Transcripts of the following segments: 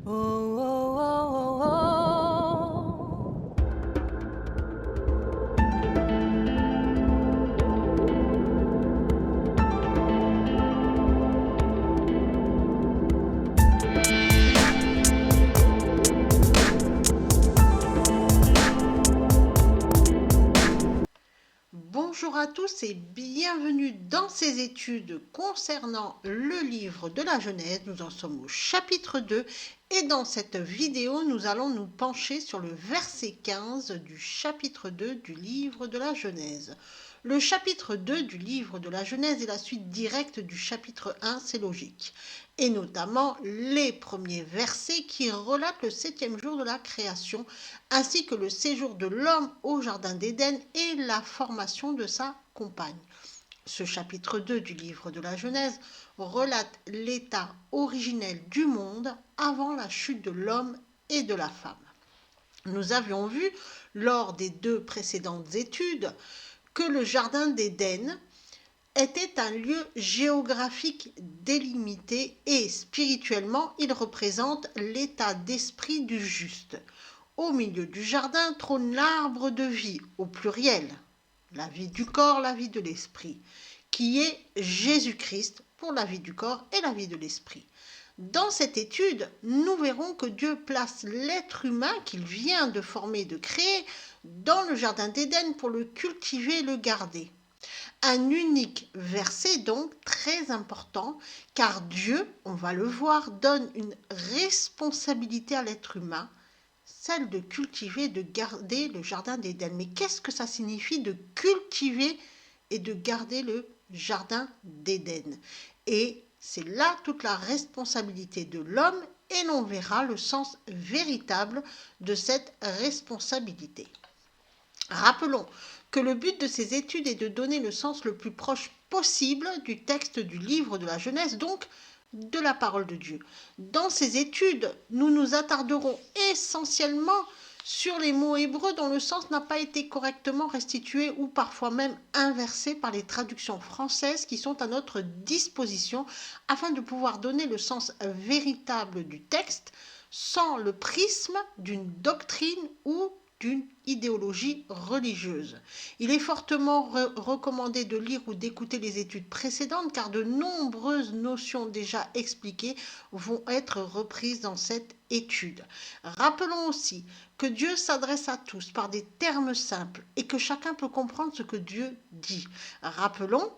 Oh, oh, oh, oh, oh. Bonjour à tous et bienvenue dans ces études concernant le livre de la Genèse. Nous en sommes au chapitre 2 et dans cette vidéo, nous allons nous pencher sur le verset 15 du chapitre 2 du livre de la Genèse. Le chapitre 2 du livre de la Genèse est la suite directe du chapitre 1, c'est logique, et notamment les premiers versets qui relatent le 7e jour de la création, ainsi que le séjour de l'homme au jardin d'Éden et la formation de sa compagne. Ce chapitre 2 du livre de la Genèse relate l'état originel du monde avant la chute de l'homme et de la femme. Nous avions vu, lors des 2 précédentes études, que le jardin d'Éden était un lieu géographique délimité et spirituellement, il représente l'état d'esprit du juste. Au milieu du jardin trône l'arbre de vie, au pluriel, la vie du corps, la vie de l'esprit, qui est Jésus-Christ pour la vie du corps et la vie de l'esprit. Dans cette étude, nous verrons que Dieu place l'être humain qu'il vient de former et de créer dans le jardin d'Éden pour le cultiver et le garder. Un unique verset donc très important, car Dieu, on va le voir, donne une responsabilité à l'être humain, celle de cultiver et de garder le jardin d'Éden. Mais qu'est-ce que ça signifie de cultiver et de garder le jardin d'Éden? Et c'est là toute la responsabilité de l'homme et l'on verra le sens véritable de cette responsabilité. Rappelons que le but de ces études est de donner le sens le plus proche possible du texte du livre de la Genèse, donc de la parole de Dieu. Dans ces études, nous nous attarderons essentiellement sur les mots hébreux dont le sens n'a pas été correctement restitué ou parfois même inversé par les traductions françaises qui sont à notre disposition afin de pouvoir donner le sens véritable du texte sans le prisme d'une doctrine ou d'une idéologie religieuse. Il est fortement recommandé de lire ou d'écouter les études précédentes car de nombreuses notions déjà expliquées vont être reprises dans cette étude. Rappelons aussi que Dieu s'adresse à tous par des termes simples et que chacun peut comprendre ce que Dieu dit. Rappelons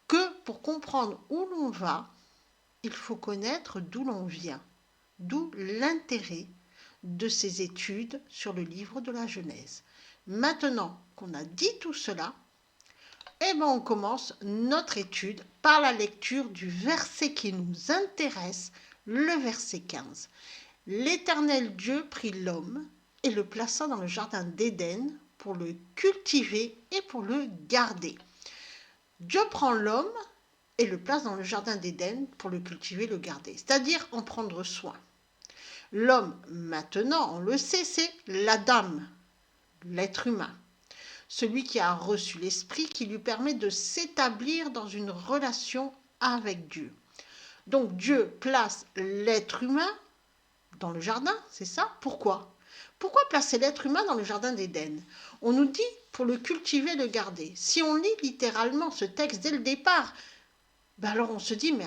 que pour comprendre où l'on va, il faut connaître d'où l'on vient, d'où l'intérêt de ces études sur le livre de la Genèse. Maintenant qu'on a dit tout cela, on commence notre étude par la lecture du verset qui nous intéresse, le verset 15. L'Éternel Dieu prit l'homme et le plaça dans le jardin d'Éden pour le cultiver et pour le garder. Dieu prend l'homme et le place dans le jardin d'Éden pour le cultiver et le garder, c'est-à-dire en prendre soin. L'homme, maintenant, on le sait, c'est l'Adam, l'être humain, celui qui a reçu l'esprit qui lui permet de s'établir dans une relation avec Dieu. Donc Dieu place l'être humain dans le jardin, c'est ça? Pourquoi? Pourquoi placer l'être humain dans le jardin d'Éden? On nous dit pour le cultiver, le garder. Si on lit littéralement ce texte dès le départ, alors on se dit, mais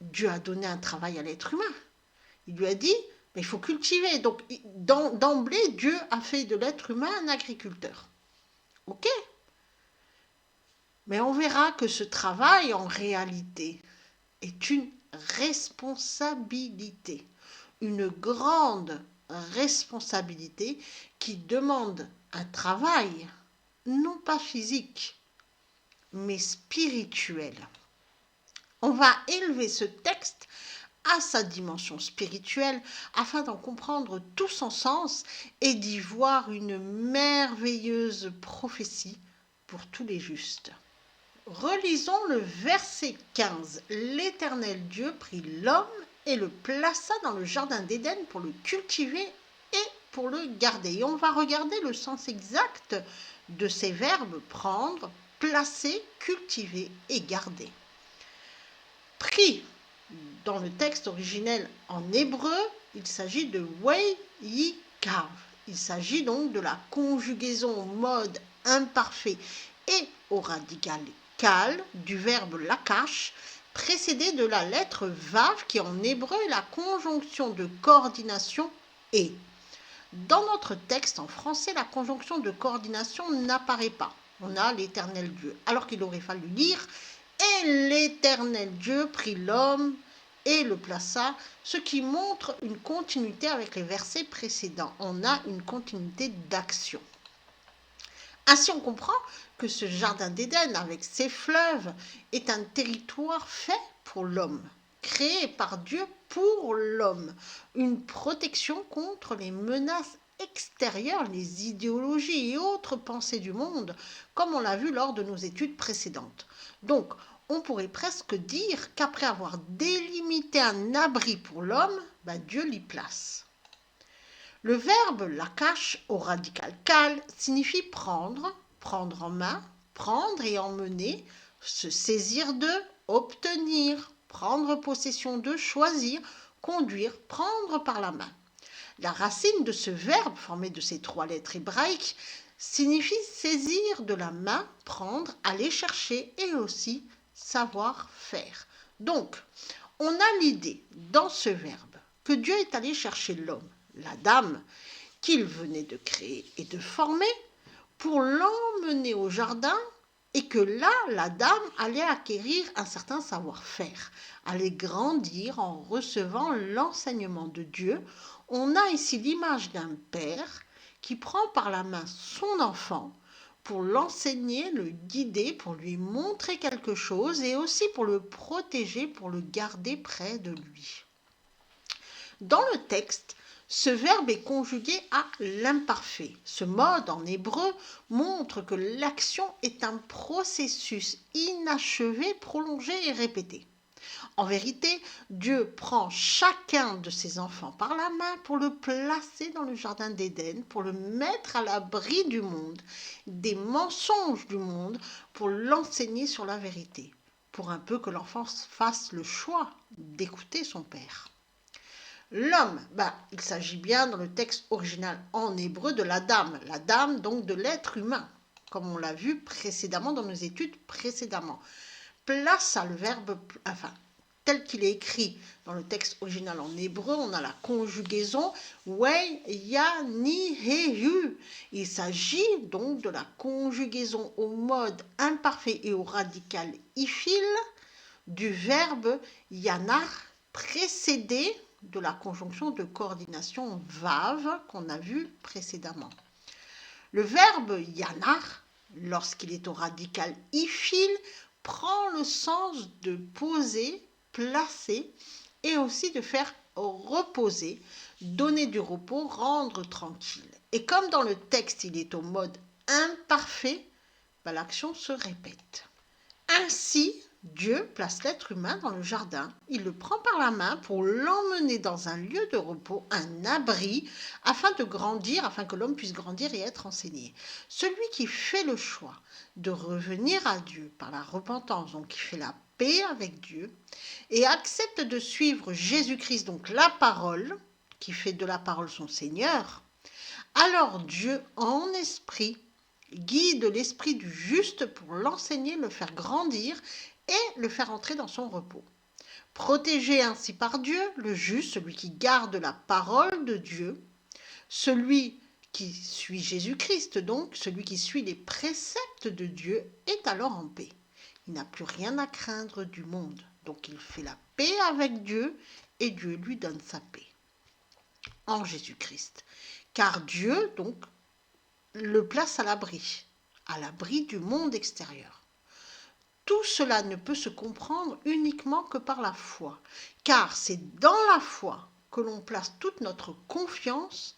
Dieu a donné un travail à l'être humain. Il lui a dit, mais il faut cultiver. Donc, d'emblée, Dieu a fait de l'être humain un agriculteur. Ok? Mais on verra que ce travail, en réalité, est une responsabilité. Une grande responsabilité qui demande un travail, non pas physique, mais spirituel. On va élever ce texte à sa dimension spirituelle afin d'en comprendre tout son sens et d'y voir une merveilleuse prophétie pour tous les justes. Relisons le verset 15. L'Éternel Dieu prit l'homme et le plaça dans le jardin d'Éden pour le cultiver et pour le garder. Et on va regarder le sens exact de ces verbes prendre, placer, cultiver et garder. Pris dans le texte originel en hébreu Il s'agit de weikav. Il s'agit donc de la conjugaison au mode imparfait et au radical kal du verbe lakash, précédé de la lettre vav qui en hébreu est la conjonction de coordination et. Dans notre texte en français, la conjonction de coordination n'apparaît pas. On a l'Éternel Dieu, alors qu'il aurait fallu lire « Et l'Éternel Dieu prit l'homme et le plaça », ce qui montre une continuité avec les versets précédents. On a une continuité d'action. Ainsi, on comprend que ce jardin d'Éden, avec ses fleuves, est un territoire fait pour l'homme, créé par Dieu pour l'homme, une protection contre les menaces extérieures, les idéologies et autres pensées du monde, comme on l'a vu lors de nos études précédentes. Donc, on pourrait presque dire qu'après avoir délimité un abri pour l'homme, Dieu l'y place. Le verbe lakash au radical kal signifie prendre, prendre en main, prendre et emmener, se saisir de, obtenir, prendre possession de, choisir, conduire, prendre par la main. La racine de ce verbe, formé de ces 3 lettres hébraïques, signifie saisir de la main, prendre, aller chercher et aussi savoir faire. Donc, on a l'idée dans ce verbe que Dieu est allé chercher l'homme, la dame, qu'il venait de créer et de former, pour l'emmener au jardin et que là, la dame allait acquérir un certain savoir-faire, allait grandir en recevant l'enseignement de Dieu. On a ici l'image d'un père qui prend par la main son enfant pour l'enseigner, le guider, pour lui montrer quelque chose et aussi pour le protéger, pour le garder près de lui. Dans le texte, ce verbe est conjugué à l'imparfait. Ce mode en hébreu montre que l'action est un processus inachevé, prolongé et répété. En vérité, Dieu prend chacun de ses enfants par la main pour le placer dans le jardin d'Éden, pour le mettre à l'abri du monde, des mensonges du monde, pour l'enseigner sur la vérité, pour un peu que l'enfant fasse le choix d'écouter son père. L'homme, il s'agit bien dans le texte original en hébreu de la dame donc de l'être humain, comme on l'a vu précédemment dans nos études précédemment. Place à le verbe, tel qu'il est écrit dans le texte original en hébreu, on a la conjugaison wei, ya, ni, he, hu. Il s'agit donc de la conjugaison au mode imparfait et au radical ifil du verbe yanar précédé de la conjonction de coordination vav qu'on a vu précédemment. Le verbe yanar, lorsqu'il est au radical ifil, prend le sens de poser, placer et aussi de faire reposer, donner du repos, rendre tranquille. Et comme dans le texte il est au mode imparfait, l'action se répète. Ainsi, Dieu place l'être humain dans le jardin, il le prend par la main pour l'emmener dans un lieu de repos, un abri, afin que l'homme puisse grandir et être enseigné. Celui qui fait le choix de revenir à Dieu par la repentance, donc qui fait la paix avec Dieu, et accepte de suivre Jésus-Christ, donc la parole, qui fait de la parole son Seigneur, alors Dieu, en esprit, guide l'esprit du juste pour l'enseigner, le faire grandir et le faire entrer dans son repos. Protégé ainsi par Dieu, le juste, celui qui garde la parole de Dieu, celui qui suit Jésus-Christ, donc celui qui suit les préceptes de Dieu, est alors en paix. Il n'a plus rien à craindre du monde, donc il fait la paix avec Dieu et Dieu lui donne sa paix en Jésus-Christ. Car Dieu, donc, le place à l'abri du monde extérieur. Tout cela ne peut se comprendre uniquement que par la foi, car c'est dans la foi que l'on place toute notre confiance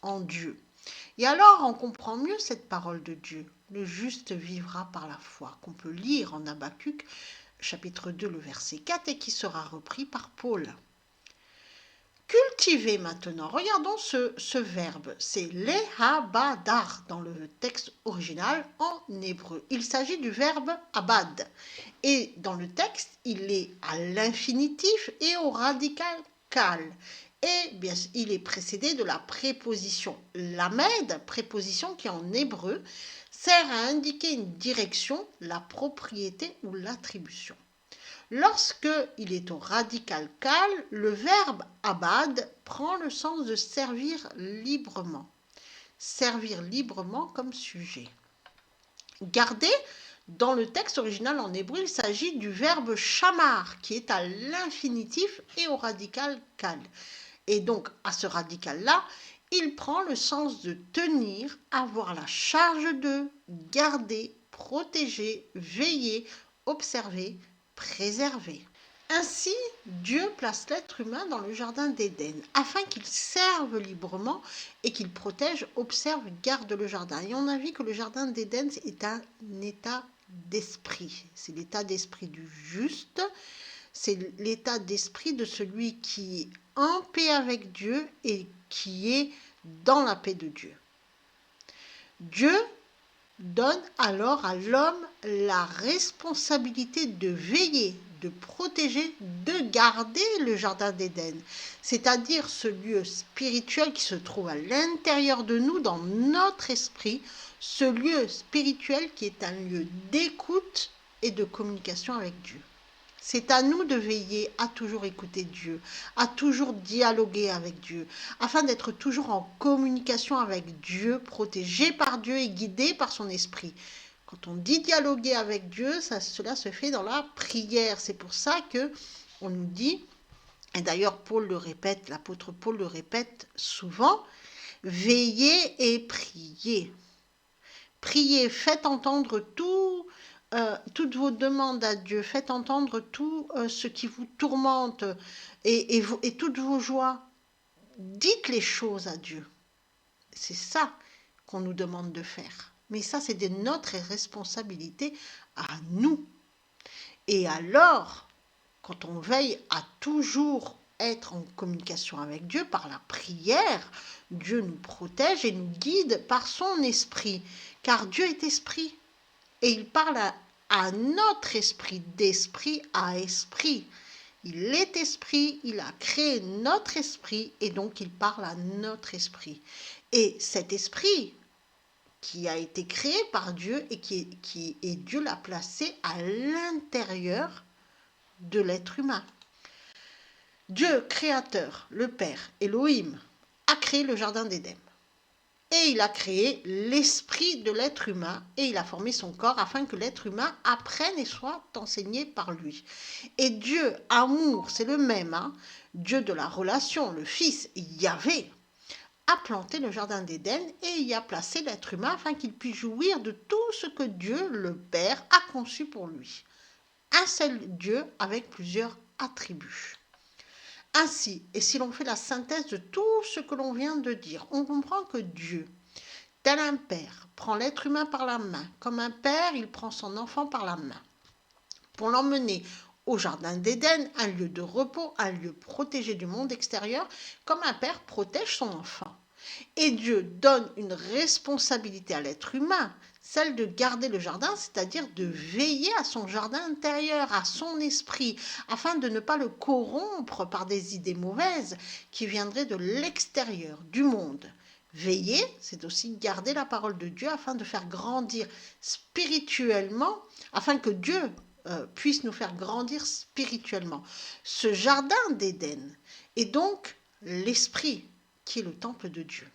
en Dieu. Et alors on comprend mieux cette parole de Dieu, le juste vivra par la foi, qu'on peut lire en Habacuc, chapitre 2, le verset 4, et qui sera repris par Paul. Cultiver maintenant, regardons ce verbe, c'est lehabadar dans le texte original en hébreu. Il s'agit du verbe abad et dans le texte, il est à l'infinitif et au radical kal. Et bien, il est précédé de la préposition lamed, préposition qui en hébreu sert à indiquer une direction, la propriété ou l'attribution. Lorsque il est au radical cal, le verbe abad prend le sens de servir librement. Servir librement comme sujet. Garder, dans le texte original en hébreu, il s'agit du verbe shamar, qui est à l'infinitif et au radical cal. Et donc, à ce radical-là, il prend le sens de tenir, avoir la charge de, garder, protéger, veiller, observer, préserver. Ainsi, Dieu place l'être humain dans le jardin d'Éden, afin qu'il serve librement et qu'il protège, observe, garde le jardin. Et on a vu que le jardin d'Éden est un état d'esprit. C'est l'état d'esprit du juste, c'est l'état d'esprit de celui qui est en paix avec Dieu et qui est dans la paix de Dieu. Dieu donne alors à l'homme la responsabilité de veiller, de protéger, de garder le jardin d'Éden, c'est-à-dire ce lieu spirituel qui se trouve à l'intérieur de nous, dans notre esprit, ce lieu spirituel qui est un lieu d'écoute et de communication avec Dieu. C'est à nous de veiller à toujours écouter Dieu, à toujours dialoguer avec Dieu, afin d'être toujours en communication avec Dieu, protégé par Dieu et guidé par son esprit. Quand on dit dialoguer avec Dieu, cela se fait dans la prière. C'est pour ça que on nous dit, et d'ailleurs Paul le répète, l'apôtre Paul le répète souvent, veillez et priez. Priez, faites entendre toutes vos demandes à Dieu, faites entendre tout ce qui vous tourmente et toutes vos joies. Dites les choses à Dieu. C'est ça qu'on nous demande de faire. Mais ça, c'est de notre responsabilité à nous. Et alors, quand on veille à toujours être en communication avec Dieu par la prière, Dieu nous protège et nous guide par son esprit. Car Dieu est esprit. Et il parle à notre esprit, d'esprit à esprit. Il est esprit, il a créé notre esprit et donc il parle à notre esprit. Et cet esprit qui a été créé par Dieu et Dieu l'a placé à l'intérieur de l'être humain. Dieu, créateur, le Père, Elohim, a créé le jardin d'Éden. Et il a créé l'esprit de l'être humain et il a formé son corps afin que l'être humain apprenne et soit enseigné par lui. Et Dieu, amour, c'est le même, hein, Dieu de la relation, le Fils, Yahvé, a planté le jardin d'Éden et y a placé l'être humain afin qu'il puisse jouir de tout ce que Dieu, le Père, a conçu pour lui. Un seul Dieu avec plusieurs attributs. Ainsi, et si l'on fait la synthèse de tout ce que l'on vient de dire, on comprend que Dieu, tel un père, prend l'être humain par la main. Comme un père, il prend son enfant par la main pour l'emmener au jardin d'Éden, un lieu de repos, un lieu protégé du monde extérieur, comme un père protège son enfant. Et Dieu donne une responsabilité à l'être humain, celle de garder le jardin, c'est-à-dire de veiller à son jardin intérieur, à son esprit, afin de ne pas le corrompre par des idées mauvaises qui viendraient de l'extérieur, du monde. Veiller, c'est aussi garder la parole de Dieu afin de faire grandir spirituellement, afin que Dieu puisse nous faire grandir spirituellement. Ce jardin d'Éden est donc l'esprit qui est le temple de Dieu.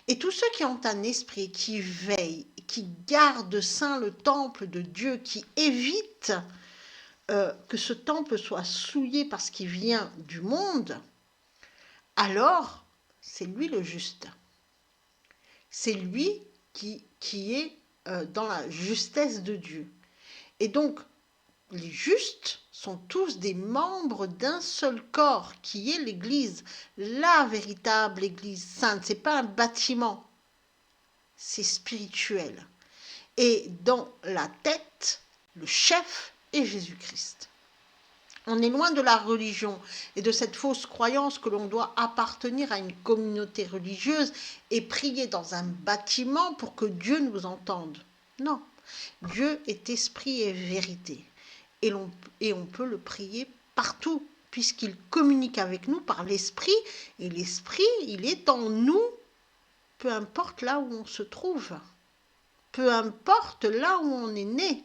Et tous ceux qui ont un esprit, qui veillent, qui gardent saint le temple de Dieu, qui évitent que ce temple soit souillé par ce qui vient du monde, alors c'est lui le juste. C'est lui qui est dans la justesse de Dieu. Et donc, les justes sont tous des membres d'un seul corps, qui est l'Église, la véritable Église sainte. Ce n'est pas un bâtiment, c'est spirituel. Et dans la tête, le chef est Jésus-Christ. On est loin de la religion et de cette fausse croyance que l'on doit appartenir à une communauté religieuse et prier dans un bâtiment pour que Dieu nous entende. Non, Dieu est esprit et vérité. Et on peut le prier partout, puisqu'il communique avec nous par l'esprit, et l'esprit, il est en nous, peu importe là où on se trouve, peu importe là où on est né.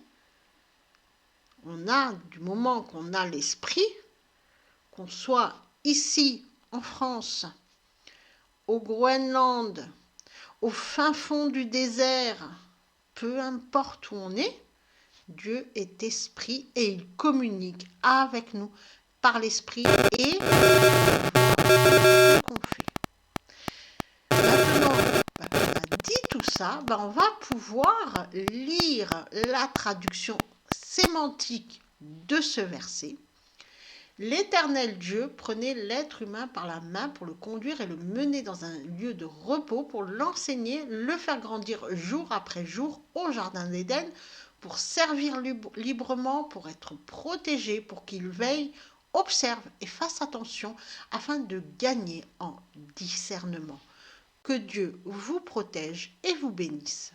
On a, du moment qu'on a l'esprit, qu'on soit ici en France, au Groenland, au fin fond du désert, peu importe où on est, Dieu est esprit et il communique avec nous par l'esprit et ce qu'on fait. Maintenant qu'on a dit tout ça, on va pouvoir lire la traduction sémantique de ce verset. L'Éternel Dieu prenait l'être humain par la main pour le conduire et le mener dans un lieu de repos, pour l'enseigner, le faire grandir jour après jour au jardin d'Éden, pour servir librement, pour être protégé, pour qu'il veille, observe et fasse attention afin de gagner en discernement. Que Dieu vous protège et vous bénisse.